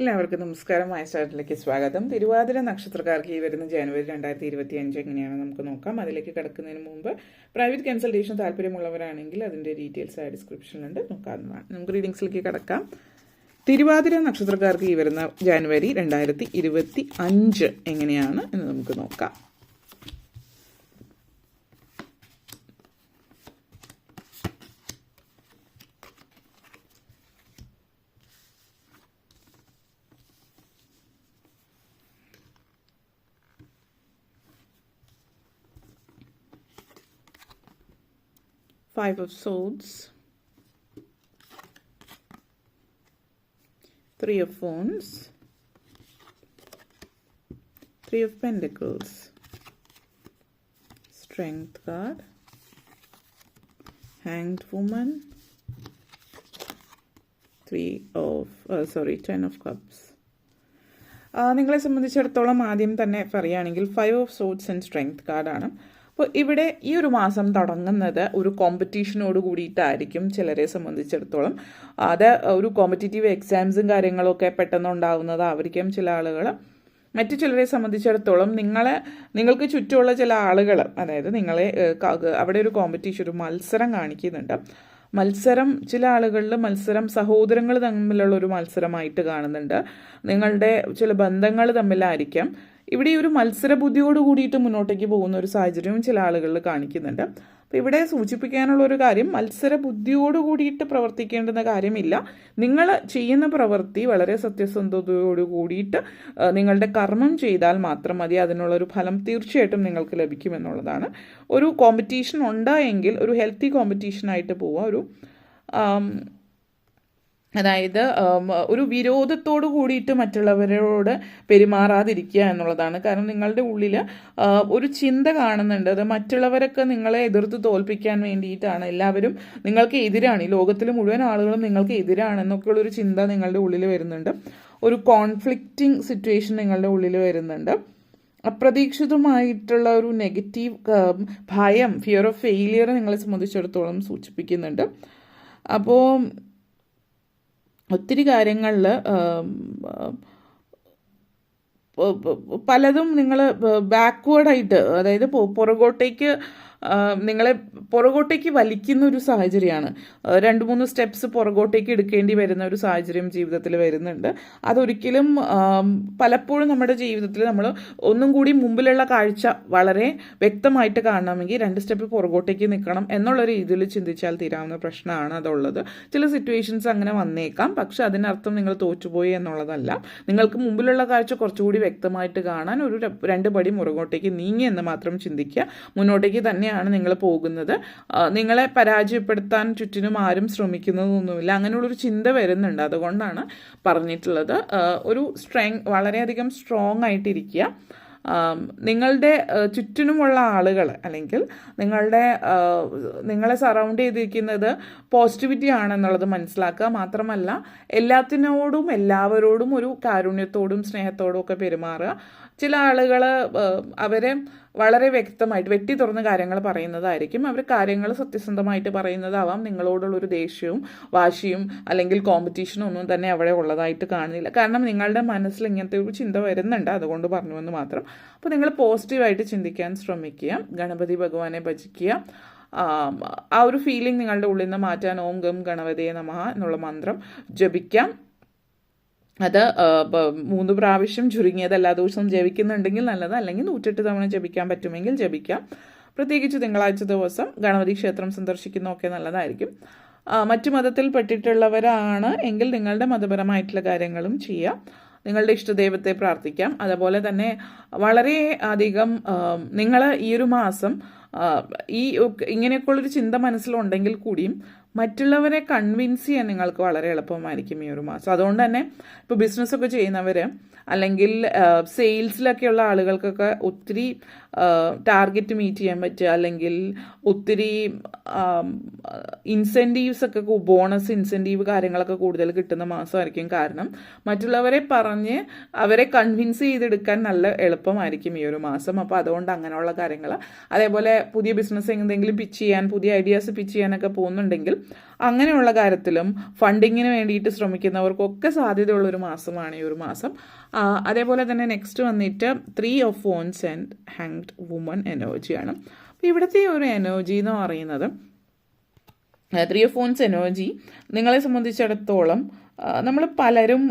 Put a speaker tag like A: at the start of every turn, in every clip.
A: എല്ലാവർക്കും നമസ്കാരം. സ്റ്റാർട്ടിലേക്ക് സ്വാഗതം. തിരുവാതിര നക്ഷത്രക്കാർക്ക് ഈ വരുന്ന ജനുവരി 2025 എങ്ങനെയാണ് നമുക്ക് നോക്കാം. അതിലേക്ക് കിടക്കുന്നതിന് മുമ്പ് പ്രൈവറ്റ് കൺസൾട്ടേഷൻ താല്പര്യമുള്ളവരാണെങ്കിൽ അതിൻ്റെ ഡീറ്റെയിൽസ് ആ ഡിസ്ക്രിപ്ഷനിലുണ്ട്, നോക്കാവുന്നതാണ്. നമുക്ക് റീഡിങ്സിലേക്ക് കിടക്കാം. തിരുവാതിര നക്ഷത്രക്കാർക്ക് ഈ വരുന്ന ജനുവരി 2025 എങ്ങനെയാണ് എന്ന് നമുക്ക് നോക്കാം. Five of Swords, Three of Wands, Three of Pentacles, Strength card, Hanged Woman, Ten of Cups. നിങ്ങളെ സംബന്ധിച്ചിടത്തോളം ആദ്യം തന്നെ പറയുകയാണെങ്കിൽ 5 of Swords ആൻഡ് സ്ട്രെങ്ത് കാർഡാണ്. അപ്പോൾ ഇവിടെ ഈ ഒരു മാസം തുടങ്ങുന്നത് ഒരു കോമ്പറ്റീഷനോട് കൂടിയിട്ടായിരിക്കും ചിലരെ സംബന്ധിച്ചിടത്തോളം. അത് ഒരു കോമ്പറ്റീറ്റീവ് എക്സാംസും കാര്യങ്ങളൊക്കെ പെട്ടെന്ന് ഉണ്ടാകുന്നതായിരിക്കും ചില ആളുകൾ. മറ്റു ചിലരെ സംബന്ധിച്ചിടത്തോളം നിങ്ങൾക്ക് ചുറ്റുമുള്ള ചില ആളുകൾ, അതായത് അവിടെ ഒരു കോമ്പറ്റീഷൻ, ഒരു മത്സരം കാണിക്കുന്നുണ്ട്. മത്സരം ചില ആളുകളിൽ മത്സരം സഹോദരങ്ങൾ തമ്മിലുള്ള ഒരു മത്സരമായിട്ട് കാണുന്നുണ്ട്. നിങ്ങളുടെ ചില ബന്ധങ്ങൾ തമ്മിലായിരിക്കാം ഇവിടെ ഒരു മത്സര ബുദ്ധിയോട് കൂടിയിട്ട് മുന്നോട്ടേക്ക് പോകുന്ന ഒരു സാഹചര്യവും ചില ആളുകളിൽ കാണിക്കുന്നുണ്ട്. അപ്പോൾ ഇവിടെ സൂചിപ്പിക്കാനുള്ള ഒരു കാര്യം, മത്സര ബുദ്ധിയോട് കൂടിയിട്ട് പ്രവർത്തിക്കേണ്ടുന്ന കാര്യമില്ല. നിങ്ങൾ ചെയ്യുന്ന പ്രവൃത്തി വളരെ സത്യസന്ധതയോട് കൂടിയിട്ട് നിങ്ങളുടെ കർമ്മം ചെയ്താൽ മാത്രം മതി. അതിനുള്ളൊരു ഫലം തീർച്ചയായിട്ടും നിങ്ങൾക്ക് ലഭിക്കുമെന്നുള്ളതാണ്. ഒരു കോമ്പറ്റീഷൻ ഉണ്ടായെങ്കിൽ ഒരു ഹെൽത്തി കോമ്പറ്റീഷനായിട്ട് പോവുക. അതായത് ഒരു വിരോധത്തോടു കൂടിയിട്ട് മറ്റുള്ളവരോട് പെരുമാറാതിരിക്കുക എന്നുള്ളതാണ്. കാരണം നിങ്ങളുടെ ഉള്ളിൽ ഒരു ചിന്ത കാണുന്നുണ്ട്, അത് മറ്റുള്ളവരൊക്കെ നിങ്ങളെ എതിർത്ത് തോൽപ്പിക്കാൻ വേണ്ടിയിട്ടാണ്, എല്ലാവരും നിങ്ങൾക്ക് എതിരാണ്, ഈ ലോകത്തിൽ മുഴുവൻ ആളുകളും നിങ്ങൾക്ക് എതിരാണെന്നൊക്കെയുള്ളൊരു ചിന്ത നിങ്ങളുടെ ഉള്ളിൽ വരുന്നുണ്ട്. ഒരു കോൺഫ്ലിക്റ്റിംഗ് സിറ്റുവേഷൻ നിങ്ങളുടെ ഉള്ളിൽ വരുന്നുണ്ട്. അപ്രതീക്ഷിതമായിട്ടുള്ള ഒരു നെഗറ്റീവ് ഭയം, ഫിയർ ഓഫ് ഫെയിലിയർ നിങ്ങളെ സംബന്ധിച്ചിടത്തോളം സൂചിപ്പിക്കുന്നുണ്ട്. അപ്പോൾ ഒത്തിരി കാര്യങ്ങളിൽ പലതും നിങ്ങൾ ബാക്ക്വേർഡായിട്ട്, അതായത് പുറകോട്ടേക്ക് വലിക്കുന്ന ഒരു സാഹചര്യമാണ്. 2-3 സ്റ്റെപ്സ് പുറകോട്ടേക്ക് എടുക്കേണ്ടി വരുന്ന ഒരു സാഹചര്യം ജീവിതത്തിൽ വരുന്നുണ്ട്. അതൊരിക്കലും പലപ്പോഴും നമ്മുടെ ജീവിതത്തിൽ നമ്മൾ ഒന്നും കൂടി മുമ്പിലുള്ള കാഴ്ച വളരെ വ്യക്തമായിട്ട് കാണണമെങ്കിൽ 2 സ്റ്റെപ്പ് പുറകോട്ടേക്ക് നിൽക്കണം എന്നുള്ള രീതിയിൽ ചിന്തിച്ചാൽ തീരാവുന്ന പ്രശ്നമാണ് അതുള്ളത്. ചില സിറ്റുവേഷൻസ് അങ്ങനെ വന്നേക്കാം, പക്ഷെ അതിനർത്ഥം നിങ്ങൾ തോറ്റുപോയി എന്നുള്ളതല്ല. നിങ്ങൾക്ക് മുമ്പിലുള്ള കാഴ്ച കുറച്ചുകൂടി വ്യക്തമായിട്ട് കാണാൻ ഒരു 2 പടി പുറകോട്ടേക്ക് നീങ്ങി എന്ന് മാത്രം ചിന്തിക്കുക. മുന്നോട്ടേക്ക് തന്നെയാണ് നിങ്ങൾ പോകുന്നത്. നിങ്ങളെ പരാജയപ്പെടുത്താൻ ചുറ്റിനും ആരും ശ്രമിക്കുന്നതൊന്നുമില്ല, അങ്ങനെയുള്ളൊരു ചിന്ത വരുന്നുണ്ട്. അതുകൊണ്ടാണ് പറഞ്ഞിട്ടുള്ളത്, ഒരു വളരെയധികം സ്ട്രോങ് ആയിട്ടിരിക്കുക. നിങ്ങളുടെ ചുറ്റിനുമുള്ള ആളുകൾ അല്ലെങ്കിൽ നിങ്ങളെ സറൗണ്ട് ചെയ്തിരിക്കുന്നത് പോസിറ്റിവിറ്റി ആണെന്നുള്ളത് മനസ്സിലാക്കുക. മാത്രമല്ല എല്ലാവരോടും ഒരു കാരുണ്യത്തോടും സ്നേഹത്തോടും ഒക്കെ പെരുമാറുക. ചില ആളുകൾ അവരെ വളരെ വ്യക്തമായിട്ട് വെട്ടി തുറന്ന് കാര്യങ്ങൾ പറയുന്നതായിരിക്കും. അവർ കാര്യങ്ങൾ സത്യസന്ധമായിട്ട് പറയുന്നതാവാം. നിങ്ങളോടുള്ളൊരു ദേഷ്യവും വാശിയും അല്ലെങ്കിൽ കോമ്പറ്റീഷനും ഒന്നും തന്നെ അവിടെ ഉള്ളതായിട്ട് കാണുന്നില്ല. കാരണം നിങ്ങളുടെ മനസ്സിൽ ഇങ്ങനത്തെ ഒരു ചിന്ത വരുന്നുണ്ട്, അതുകൊണ്ട് പറഞ്ഞു എന്ന് മാത്രം. അപ്പോൾ നിങ്ങൾ പോസിറ്റീവായിട്ട് ചിന്തിക്കാൻ ശ്രമിക്കുക. ഗണപതി ഭഗവാനെ ഭജിക്കുക. ആ ഒരു ഫീലിംഗ് നിങ്ങളുടെ ഉള്ളിൽ നിന്ന് മാറ്റാൻ ഓം ഗം ഗണപതിയെ നമഃ എന്നുള്ള മന്ത്രം ജപിക്കാം. അത് 3 പ്രാവശ്യം ചുരുങ്ങിയത് എല്ലാ ദിവസവും ജപിക്കുന്നുണ്ടെങ്കിൽ നല്ലത്, അല്ലെങ്കിൽ 108 തവണ ജപിക്കാൻ പറ്റുമെങ്കിൽ ജപിക്കാം. പ്രത്യേകിച്ച് തിങ്കളാഴ്ച ദിവസം ഗണപതി ക്ഷേത്രം സന്ദർശിക്കുന്നതൊക്കെ നല്ലതായിരിക്കും. മറ്റു മതത്തിൽ പെട്ടിട്ടുള്ളവരാണ് എങ്കിൽ നിങ്ങളുടെ മതപരമായിട്ടുള്ള കാര്യങ്ങളും ചെയ്യാം. നിങ്ങളുടെ ഇഷ്ടദൈവത്തെ പ്രാർത്ഥിക്കാം. അതുപോലെ തന്നെ വളരെ അധികം നിങ്ങൾ ഈ ഒരു മാസം ഇങ്ങനെയൊക്കെയുള്ളൊരു ചിന്ത മനസ്സിലുണ്ടെങ്കിൽ കൂടിയും മറ്റുള്ളവരെ കൺവിൻസ് ചെയ്യാൻ നിങ്ങൾക്ക് വളരെ എളുപ്പമായിരിക്കും ഈ ഒരു മാസം. അതുകൊണ്ട് തന്നെ ഇപ്പോൾ ബിസിനസ്സൊക്കെ ചെയ്യുന്നവർ അല്ലെങ്കിൽ സെയിൽസിലൊക്കെയുള്ള ആളുകൾക്കൊക്കെ ഒത്തിരി ടാർഗറ്റ് മീറ്റ് ചെയ്യാൻ പറ്റുക, അല്ലെങ്കിൽ ഒത്തിരി ഇൻസെൻറ്റീവ്സ് ഒക്കെ, ബോണസ് ഇൻസെൻറ്റീവ് കാര്യങ്ങളൊക്കെ കൂടുതൽ കിട്ടുന്ന മാസമായിരിക്കും. കാരണം മറ്റുള്ളവരെ പറഞ്ഞ് അവരെ കൺവിൻസ് ചെയ്തെടുക്കാൻ നല്ല എളുപ്പമായിരിക്കും ഈ ഒരു മാസം. അപ്പോൾ അതുകൊണ്ട് അങ്ങനെയുള്ള കാര്യങ്ങൾ, അതേപോലെ പുതിയ ബിസിനസ് എന്തെങ്കിലും പിച്ച് ചെയ്യാൻ, പുതിയ ഐഡിയാസ് പിച്ച് ചെയ്യാനൊക്കെ പോകുന്നുണ്ടെങ്കിൽ അങ്ങനെയുള്ള കാര്യത്തിലും ഫണ്ടിങ്ങിന് വേണ്ടിയിട്ട് ശ്രമിക്കുന്നവർക്കൊക്കെ സാധ്യതയുള്ളൊരു മാസമാണ് ഈ ഒരു മാസം. അതേപോലെ തന്നെ നെക്സ്റ്റ് വന്നിട്ട് 3 of Wands and hanged woman എനർജിയാണ്. അപ്പോൾ ഇവിടുത്തെ ഒരു എനർജി എന്ന് പറയുന്നത് 3 ഓഫ് Wands എനർജി നിങ്ങളെ സംബന്ധിച്ചിടത്തോളം നമ്മൾ പലരും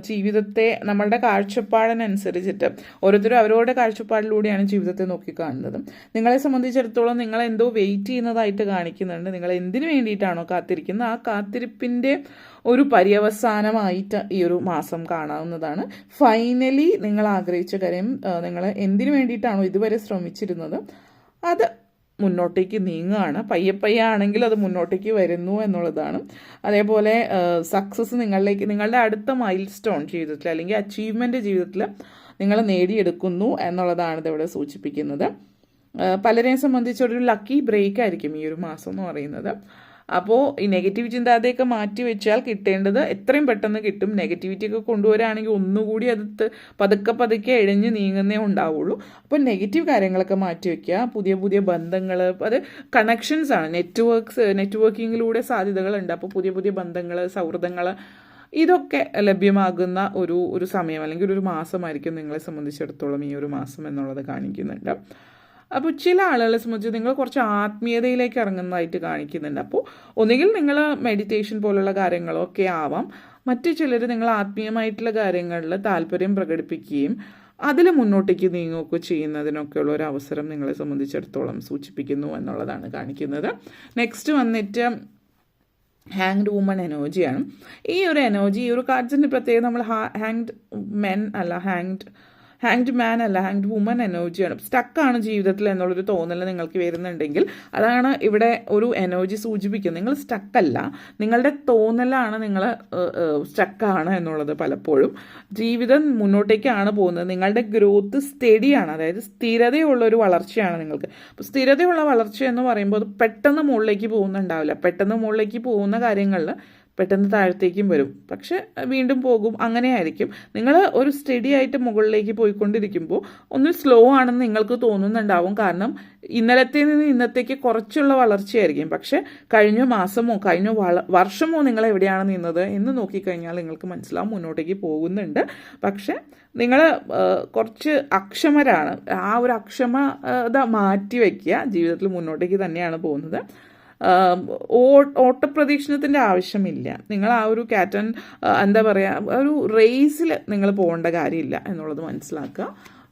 A: ജീവിതത്തെ നമ്മളുടെ കാഴ്ചപ്പാടിനനുസരിച്ചിട്ട് ഓരോരുത്തരും അവരവരുടെ കാഴ്ചപ്പാടിലൂടെയാണ് ജീവിതത്തെ നോക്കിക്കാണുന്നത്. നിങ്ങളെ സംബന്ധിച്ചിടത്തോളം നിങ്ങൾ എന്തോ വെയിറ്റ് ചെയ്യുന്നതായിട്ട് കാണിക്കുന്നുണ്ട്. നിങ്ങൾ എന്തിനു വേണ്ടിയിട്ടാണോ കാത്തിരിക്കുന്നത് ആ കാത്തിരിപ്പിൻ്റെ ഒരു പര്യവസാനമായിട്ട് ഈ ഒരു മാസം കാണാവുന്നതാണ്. ഫൈനലി നിങ്ങൾ ആഗ്രഹിച്ച കാര്യം, നിങ്ങൾ എന്തിനു വേണ്ടിയിട്ടാണോ ഇതുവരെ ശ്രമിച്ചിരുന്നത് അത് മുന്നോട്ടേക്ക് നീങ്ങുകയാണ്. പയ്യെ ആണെങ്കിൽ അത് മുന്നോട്ടേക്ക് വരുന്നു എന്നുള്ളതാണ്. അതേപോലെ സക്സസ് നിങ്ങളുടെ അടുത്ത മൈൽ സ്റ്റോൺ ജീവിതത്തിൽ അല്ലെങ്കിൽ അച്ചീവ്മെൻ്റ് ജീവിതത്തിൽ നിങ്ങൾ നേടിയെടുക്കുന്നു എന്നുള്ളതാണ് ഇതിവിടെ സൂചിപ്പിക്കുന്നത്. പലരെയും സംബന്ധിച്ചൊരു ലക്കി ബ്രേക്ക് ആയിരിക്കും ഈ ഒരു മാസം എന്ന് പറയുന്നത്. അപ്പോൾ ഈ നെഗറ്റീവ് ചിന്താഗതിയൊക്കെ മാറ്റി വെച്ചാൽ കിട്ടേണ്ടത് എത്രയും പെട്ടെന്ന് കിട്ടും. നെഗറ്റിവിറ്റി ഒക്കെ കൊണ്ടുവരാണെങ്കിൽ ഒന്നുകൂടി അത് പതുക്കെ എഴഞ്ഞ് നീങ്ങുന്നേ ഉണ്ടാവുള്ളൂ. അപ്പോൾ നെഗറ്റീവ് കാര്യങ്ങളൊക്കെ മാറ്റി വയ്ക്കുക. പുതിയ ബന്ധങ്ങൾ, അത് കണക്ഷൻസ് ആണ്, നെറ്റ്വർക്കിങ്ങിലൂടെ സാധ്യതകളുണ്ട്. അപ്പോൾ പുതിയ ബന്ധങ്ങൾ, സൗഹൃദങ്ങൾ ഇതൊക്കെ ലഭ്യമാകുന്ന ഒരു സമയം അല്ലെങ്കിൽ ഒരു മാസമായിരിക്കും നിങ്ങളെ സംബന്ധിച്ചിടത്തോളം ഈ ഒരു മാസം എന്നുള്ളത് കാണിക്കുന്നുണ്ട്. അപ്പോൾ ചില ആളുകളെ സംബന്ധിച്ച് നിങ്ങൾ കുറച്ച് ആത്മീയതയിലേക്ക് ഇറങ്ങുന്നതായിട്ട് കാണിക്കുന്നുണ്ട്. അപ്പോൾ ഒന്നുകിൽ നിങ്ങൾ മെഡിറ്റേഷൻ പോലുള്ള കാര്യങ്ങളൊക്കെ ആവാം. മറ്റു ചിലർ നിങ്ങൾ ആത്മീയമായിട്ടുള്ള കാര്യങ്ങളിൽ താല്പര്യം പ്രകടിപ്പിക്കുകയും അതിൽ മുന്നോട്ടേക്ക് നീങ്ങുകയൊക്കെ ചെയ്യുന്നതിനൊക്കെയുള്ള ഒരു അവസരം നിങ്ങളെ സംബന്ധിച്ചിടത്തോളം സൂചിപ്പിക്കുന്നു എന്നുള്ളതാണ് കാണിക്കുന്നത്. നെക്സ്റ്റ് വന്നിട്ട് ഹാങ്ഡ് വുമൺ എനർജിയാണ്. ഈ ഒരു എനർജി, ഈ ഒരു കാർഡ്സിൻ്റെ പ്രത്യേകം നമ്മൾ ഹാങ്ഡ് മെൻ അല്ല, ഹാങ്ഡ് മാൻ അല്ല, ഹാങ്ഡ് വുമൺ എനർജിയാണ്. സ്റ്റക്കാണ് ജീവിതത്തിൽ എന്നുള്ളൊരു തോന്നൽ നിങ്ങൾക്ക് വരുന്നുണ്ടെങ്കിൽ അതാണ് ഇവിടെ ഒരു എനർജി സൂചിപ്പിക്കുന്നത്. നിങ്ങൾ സ്റ്റക്കല്ല, നിങ്ങളുടെ തോന്നലാണ് നിങ്ങൾ സ്റ്റക്കാണ് എന്നുള്ളത്. പലപ്പോഴും ജീവിതം മുന്നോട്ടേക്കാണ് പോകുന്നത്, നിങ്ങളുടെ ഗ്രോത്ത് സ്റ്റഡിയാണ്, അതായത് സ്ഥിരതയുള്ളൊരു വളർച്ചയാണ് നിങ്ങൾക്ക്. അപ്പോൾ സ്ഥിരതയുള്ള വളർച്ച എന്ന് പറയുമ്പോൾ അത് പെട്ടെന്ന് മുകളിലേക്ക് പോകുന്നുണ്ടാവില്ല. പെട്ടെന്ന് മുകളിലേക്ക് പോകുന്ന കാര്യങ്ങളിൽ പെട്ടെന്ന് താഴത്തേക്കും വരും, പക്ഷെ വീണ്ടും പോകും, അങ്ങനെയായിരിക്കും. നിങ്ങൾ ഒരു സ്റ്റഡി ആയിട്ട് മുകളിലേക്ക് പോയിക്കൊണ്ടിരിക്കുമ്പോൾ ഒന്ന് സ്ലോ ആണെന്ന് നിങ്ങൾക്ക് തോന്നുന്നുണ്ടാവും. കാരണം ഇന്നലത്തെ നിന്ന് ഇന്നത്തേക്ക് കുറച്ചുള്ള വളർച്ചയായിരിക്കും. പക്ഷെ കഴിഞ്ഞ മാസമോ കഴിഞ്ഞ വർഷമോ നിങ്ങൾ എവിടെയാണ് നിന്നത് എന്ന് നോക്കിക്കഴിഞ്ഞാൽ നിങ്ങൾക്ക് മനസ്സിലാവും മുന്നോട്ടേക്ക് പോകുന്നുണ്ട്. പക്ഷെ നിങ്ങൾ കുറച്ച് അക്ഷമരാണ്. ആ ഒരു അക്ഷമത മാറ്റി വയ്ക്കുക. ജീവിതത്തിൽ മുന്നോട്ടേക്ക് തന്നെയാണ് പോകുന്നത്. ഓട്ടപ്രദക്ഷിണത്തിൻ്റെ ആവശ്യമില്ല. നിങ്ങൾ ആ ഒരു എന്താ പറയുക, ഒരു റേസിൽ നിങ്ങൾ പോകേണ്ട കാര്യമില്ല എന്നുള്ളത് മനസ്സിലാക്കുക.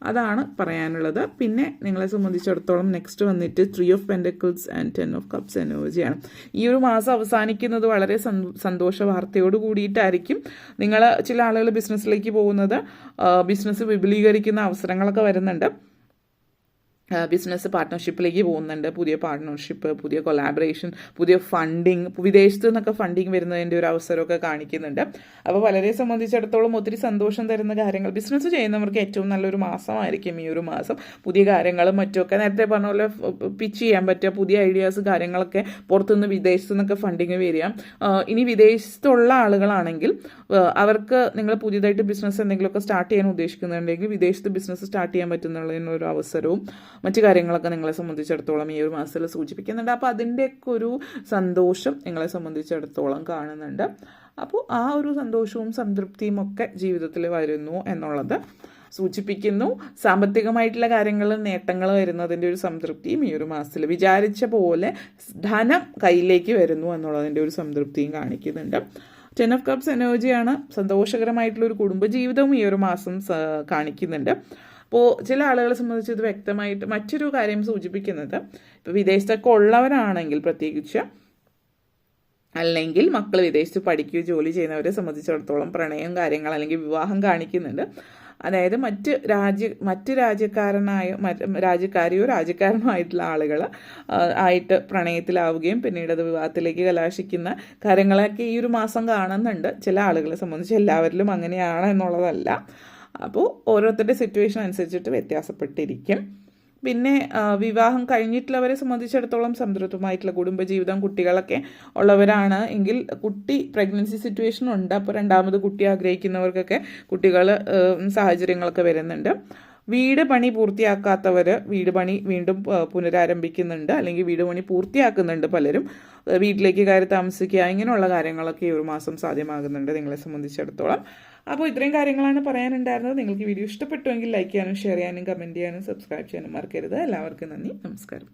A: അതാണ് പറയാനുള്ളത്. പിന്നെ നിങ്ങളെ സംബന്ധിച്ചിടത്തോളം നെക്സ്റ്റ് വന്നിട്ട് 3 of pentacles and 10 of cups എനർജിയാണ്. ഈ ഒരു മാസം അവസാനിക്കുന്നത് വളരെ സന്തോഷ വാർത്തയോട് കൂടിയിട്ടായിരിക്കും. നിങ്ങൾ ചില ആളുകൾ ബിസിനസ്സിലേക്ക് പോകുന്നത്, ബിസിനസ് വിപുലീകരിക്കുന്ന അവസരങ്ങളൊക്കെ വരുന്നുണ്ട്. ബിസിനസ് പാർട്ട്ണർഷിപ്പിലേക്ക് പോകുന്നുണ്ട്. പുതിയ പാർട്ട്ണർഷിപ്പ്, പുതിയ കൊളാബറേഷൻ, പുതിയ ഫണ്ടിങ്, വിദേശത്ത് നിന്നൊക്കെ ഫണ്ടിങ് വരുന്നതിൻ്റെ ഒരു അവസരമൊക്കെ കാണിക്കുന്നുണ്ട്. അപ്പോൾ പലരെ സംബന്ധിച്ചിടത്തോളം ഒത്തിരി സന്തോഷം തരുന്ന കാര്യങ്ങൾ, ബിസിനസ് ചെയ്യുന്നവർക്ക് ഏറ്റവും നല്ലൊരു മാസമായിരിക്കും ഈ ഒരു മാസം. പുതിയ കാര്യങ്ങളും മറ്റുമൊക്കെ നേരത്തെ പറഞ്ഞ പോലെ പിച്ച് ചെയ്യാൻ പറ്റുക, പുതിയ ഐഡിയാസ് കാര്യങ്ങളൊക്കെ പുറത്തുനിന്ന് വിദേശത്തു നിന്നൊക്കെ ഫണ്ടിങ് വരിക. ഇനി വിദേശത്തുള്ള ആളുകളാണെങ്കിൽ അവർക്ക് നിങ്ങൾ പുതിയതായിട്ട് ബിസിനസ് എന്തെങ്കിലുമൊക്കെ സ്റ്റാർട്ട് ചെയ്യാൻ ഉദ്ദേശിക്കുന്നുണ്ടെങ്കിൽ വിദേശത്ത് ബിസിനസ് സ്റ്റാർട്ട് ചെയ്യാൻ പറ്റുന്നതിനൊരു അവസരവും മറ്റു കാര്യങ്ങളൊക്കെ നിങ്ങളെ സംബന്ധിച്ചിടത്തോളം ഈ ഒരു മാസത്തിൽ സൂചിപ്പിക്കുന്നുണ്ട്. അപ്പോൾ അതിൻ്റെയൊക്കെ ഒരു സന്തോഷം നിങ്ങളെ സംബന്ധിച്ചിടത്തോളം കാണുന്നുണ്ട്. അപ്പോൾ ആ ഒരു സന്തോഷവും സംതൃപ്തിയും ഒക്കെ ജീവിതത്തിൽ വരുന്നു എന്നുള്ളത് സൂചിപ്പിക്കുന്നു. സാമ്പത്തികമായിട്ടുള്ള കാര്യങ്ങളിൽ നേട്ടങ്ങൾ വരുന്നതിൻ്റെ ഒരു സംതൃപ്തിയും ഈ ഒരു മാസത്തിൽ വിചാരിച്ച പോലെ ധനം കയ്യിലേക്ക് വരുന്നു എന്നുള്ളതിൻ്റെ ഒരു സംതൃപ്തിയും കാണിക്കുന്നുണ്ട്. 10 ഓഫ് കപ്സ് എനർജിയാണ്. സന്തോഷകരമായിട്ടുള്ളൊരു കുടുംബജീവിതവും ഈ ഒരു മാസം കാണിക്കുന്നുണ്ട്. അപ്പോൾ ചില ആളുകളെ സംബന്ധിച്ച് ഇത് വ്യക്തമായിട്ട് മറ്റൊരു കാര്യം സൂചിപ്പിക്കുന്നത്, ഇപ്പോൾ വിദേശത്തൊക്കെ ഉള്ളവരാണെങ്കിൽ പ്രത്യേകിച്ച്, അല്ലെങ്കിൽ മക്കൾ വിദേശത്ത് പഠിക്കുകയോ ജോലി ചെയ്യുന്നവരെ സംബന്ധിച്ചിടത്തോളം പ്രണയം കാര്യങ്ങൾ അല്ലെങ്കിൽ വിവാഹം കാണിക്കുന്നുണ്ട്. അതായത് മറ്റ് രാജ്യക്കാരിയോ രാജ്യക്കാരനോ ആയിട്ടുള്ള ആളുകൾ ആയിട്ട് പ്രണയത്തിലാവുകയും പിന്നീട് അത് വിവാഹത്തിലേക്ക് കലാശിക്കുന്ന കാര്യങ്ങളൊക്കെ ഈ ഒരു മാസം കാണുന്നുണ്ട്. ചില ആളുകളെ സംബന്ധിച്ച് എല്ലാവരിലും അങ്ങനെയാണ് എന്നുള്ളതല്ല. അപ്പോൾ ഓരോരുത്തരുടെ സിറ്റുവേഷൻ അനുസരിച്ചിട്ട് വ്യത്യാസപ്പെട്ടിരിക്കും. പിന്നെ വിവാഹം കഴിഞ്ഞിട്ടുള്ളവരെ സംബന്ധിച്ചിടത്തോളം സംതൃപ്തമായിട്ടുള്ള കുടുംബജീവിതം, കുട്ടികളൊക്കെ ഉള്ളവരാണ് എങ്കിൽ പ്രഗ്നൻസി സിറ്റുവേഷൻ ഉണ്ട്. അപ്പോൾ രണ്ടാമത് കുട്ടി ആഗ്രഹിക്കുന്നവർക്കൊക്കെ കുട്ടികൾ സാഹചര്യങ്ങളൊക്കെ വരുന്നുണ്ട്. വീട് പണി പൂർത്തിയാക്കാത്തവർ വീട് പണി വീണ്ടും പുനരാരംഭിക്കുന്നുണ്ട്, അല്ലെങ്കിൽ വീട് പണി പൂർത്തിയാക്കുന്നുണ്ട് പലരും. വീട്ടിലേക്ക് കയറി താമസിക്കുക, ഇങ്ങനെയുള്ള കാര്യങ്ങളൊക്കെ ഈ ഒരു മാസം സാധ്യമാകുന്നുണ്ട് നിങ്ങളെ സംബന്ധിച്ചിടത്തോളം. അപ്പോൾ ഇത്രയും കാര്യങ്ങളാണ് പറയാനുണ്ടായിരുന്നത്. നിങ്ങൾക്ക് വീഡിയോ ഇഷ്ടപ്പെട്ടുവെങ്കിൽ ലൈക്ക് ചെയ്യാനും ഷെയർ ചെയ്യാനും കമൻറ്റ് ചെയ്യാനും സബ്സ്ക്രൈബ് ചെയ്യാനും മറക്കരുത്. എല്ലാവർക്കും നന്ദി, നമസ്കാരം.